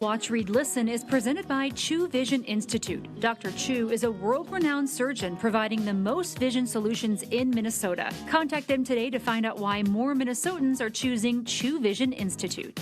Watch, Read, Listen is presented by Chu Vision Institute. Dr. Chu is a world-renowned surgeon providing the most vision solutions in Minnesota. Contact them today to find out why more Minnesotans are choosing Chu Vision Institute.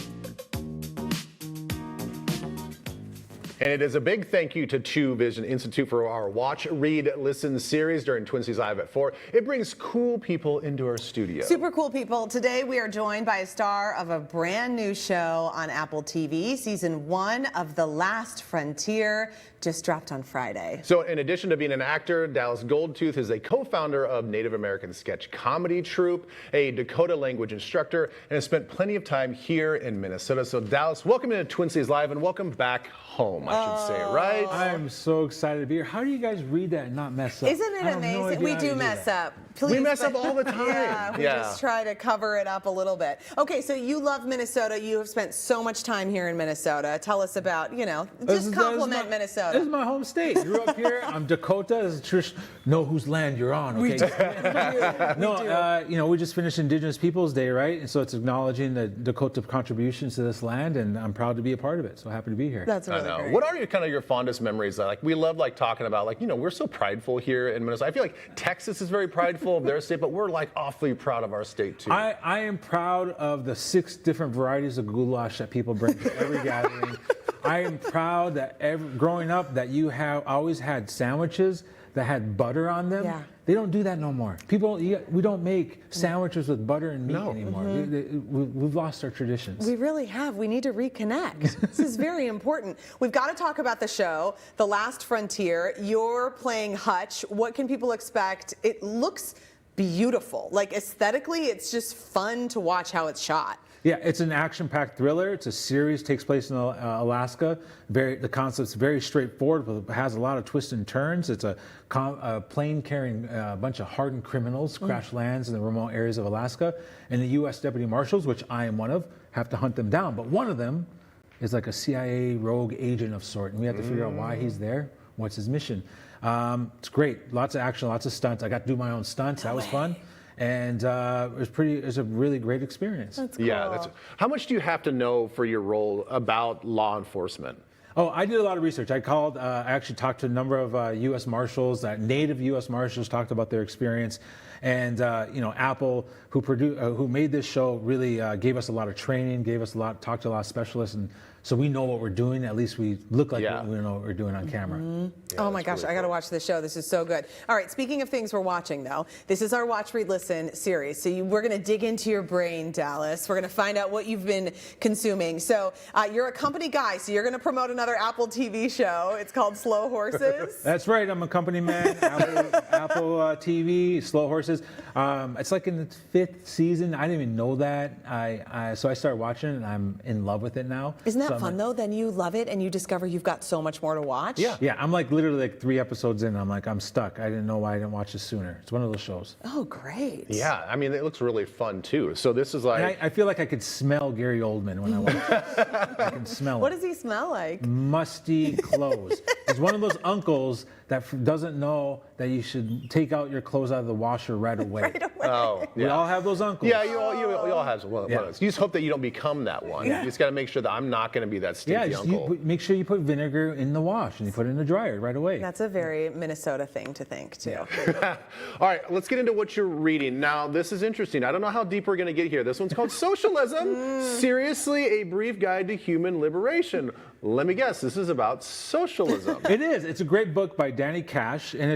And it is a big thank you to Chu Vision Institute for our Watch, Read, Listen series during Twin Cities Live at 4. It brings cool people into our studio. Super cool people. Today we are joined by a star of a brand new show on Apple TV. Season 1 of The Last Frontier just dropped on Friday. So in addition to being an actor, Dallas Goldtooth is a co-founder of Native American sketch comedy troupe, a Dakota language instructor, and has spent plenty of time here in Minnesota. So Dallas, welcome to Twin Cities Live and welcome back home, I should say, right? I am so excited to be here. How do you guys read that and not mess up? Isn't it amazing? We do mess up. Please. We mess up all the time. Yeah, we just try to cover it up a little bit. Okay, so you love Minnesota. You have spent so much time here in Minnesota. Tell us about, just compliment Minnesota. This is my home state. Grew up here. I'm Dakota. This is Trish. Know whose land you're on, okay? We just finished Indigenous Peoples Day, right? And so it's acknowledging the Dakota contributions to this land, and I'm proud to be a part of it. So happy to be here. That's really great. What are your fondest memories? Like we love talking about we're so prideful here in Minnesota. I feel like Texas is very prideful of their state, but we're awfully proud of our state too. I am proud of the 6 different varieties of goulash that people bring to every gathering. I am proud that growing up that you have always had sandwiches that had butter on them. Yeah. They don't do that no more. We don't make sandwiches with butter and meat anymore. We've lost our traditions. We really have. We need to reconnect. This is very important. We've got to talk about the show, The Last Frontier. You're playing Hutch. What can people expect? It looks beautiful. Aesthetically, it's just fun to watch how it's shot. Yeah, it's an action-packed thriller. It's a series, takes place in Alaska. The concept's very straightforward, but it has a lot of twists and turns. It's a plane carrying a bunch of hardened criminals crash lands in the remote areas of Alaska, and the U.S. Deputy Marshals, which I am one of, have to hunt them down. But one of them is like a CIA rogue agent of sort, and we have to figure out why he's there, what's his mission. It's great. Lots of action, lots of stunts. I got to do my own stunts. That was fun. And it was a really great experience. That's cool. Yeah. How much do you have to know for your role about law enforcement? Oh, I did a lot of research. I actually talked to a number of U.S. Marshals, native U.S. Marshals, talked about their experience. And, Apple, who made this show, really gave us a lot of training, talked to a lot of specialists. And so we know what we're doing. At least we look like we know what we're doing on camera. Yeah, oh my gosh, I got to watch this show. This is so good. All right, speaking of things we're watching, though, this is our Watch, Read, Listen series. So we're going to dig into your brain, Dallas. We're going to find out what you've been consuming. So you're a company guy, so you're going to promote another Apple TV show. It's called Slow Horses. That's right. I'm a company man. Apple TV, Slow Horses. It's in the 5th season. I didn't even know that. So I started watching it, and I'm in love with it now. Isn't that fun, though? Then you love it, and you discover you've got so much more to watch. Yeah. I'm literally 3 episodes in. I'm stuck. I didn't know why I didn't watch this sooner. It's one of those shows. Oh, great. Yeah. I mean, it looks really fun, too. So this is I feel like I could smell Gary Oldman when I watch it. I can smell it. What does he smell like? Musty clothes. He's one of those uncles that doesn't know that you should take out your clothes out of the washer right away. Right away. Oh, yeah. We all have those uncles. Yeah, you all have one. You just hope that you don't become that one. You just got to make sure that I'm not going to be that stinky uncle. Make sure you put vinegar in the wash and you put it in the dryer right away. That's a very Minnesota thing to think, too. Yeah. All right, let's get into what you're reading. Now, this is interesting. I don't know how deep we're going to get here. This one's called Socialism. Seriously, a brief guide to human liberation. Let me guess, this is about socialism. It is. It's a great book by Danny Katch, and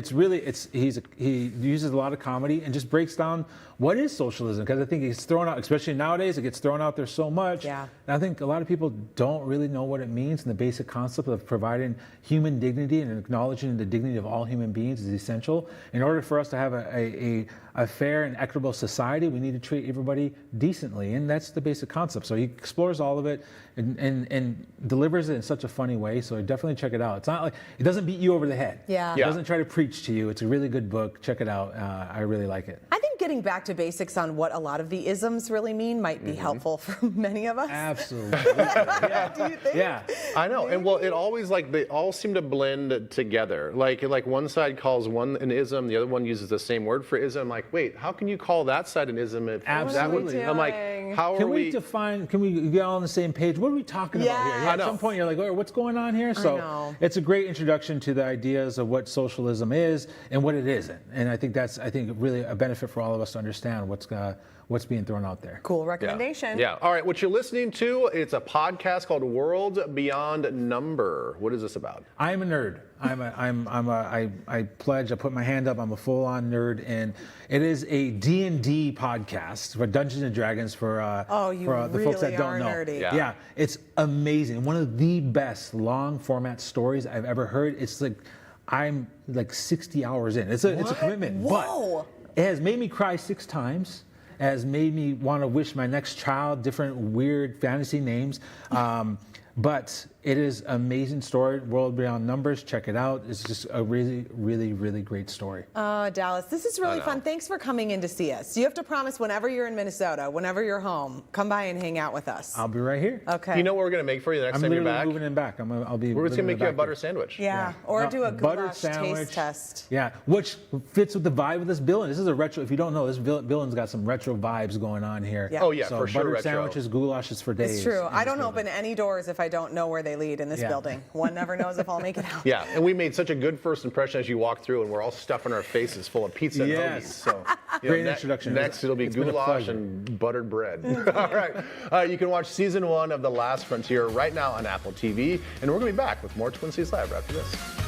he uses a lot of comedy and just breaks down what is socialism, because I think it's thrown out, especially nowadays, it gets thrown out there so much. Yeah. And I think a lot of people don't really know what it means, and the basic concept of providing human dignity and acknowledging the dignity of all human beings is essential. In order for us to have a fair and equitable society, we need to treat everybody decently, and that's the basic concept. So he explores all of it and delivers it in such a funny way, so definitely check it out. It's not it doesn't beat you over the head. Yeah. It doesn't try to preach to you. It's a really good book. Check it out. I really like it. I think getting back to basics on what a lot of the isms really mean might be helpful for many of us. Absolutely. Yeah. Do you think? Yeah. I know, and well, it always they all seem to blend together. Like one side calls one an ism, the other one uses the same word for ism. Like, wait, how can you call that side an ism? If Absolutely. That would, I'm like, how Can are we define? Can we get all on the same page? What are we talking about here? Yeah. At some point, you're like, oh, what's going on here? So it's a great introduction to the ideas of what socialism is and what it isn't. And I think that's really a benefit for all of us to understand what's being thrown out there. Cool recommendation. Yeah. All right. What you're listening to, it's a podcast called World Beyond Number. What is this about? I'm a nerd. I pledge, I put my hand up, I'm a full-on nerd, and it is a D&D podcast for Dungeons and Dragons for the folks that don't know. Nerdy. Yeah, it's amazing. One of the best long format stories I've ever heard. It's like I'm like 60 hours in. It's a commitment. Whoa. But it has made me cry 6 times. Has made me want to wish my next child different weird fantasy names. But it is an amazing story. World Beyond Numbers. Check it out. It's just a really, really, really great story. Dallas, this is really fun. Thanks for coming in to see us. You have to promise whenever you're in Minnesota, whenever you're home, come by and hang out with us. I'll be right here. Okay. You know what we're going to make for you the next time you're back? I'm moving in back. We're We're just going to make you a butter sandwich. Yeah. Or do a butter goulash sandwich taste test. Yeah, which fits with the vibe of this villain. This is a retro. If you don't know, this villain's got some retro vibes going on here. Yeah. Oh yeah, so for sure. Butter Retro. sandwiches, goulashes for days. It's true. I don't open any doors if I don't know where they lead in this building. One never knows if I'll make it out. Yeah, and we made such a good first impression as you walked through, and we're all stuffing our faces full of pizza and hoagies. So, Great introduction. Next, it'll be goulash and buttered bread. All right. You can watch season 1 of The Last Frontier right now on Apple TV, and we're going to be back with more Twin Cities Live after this.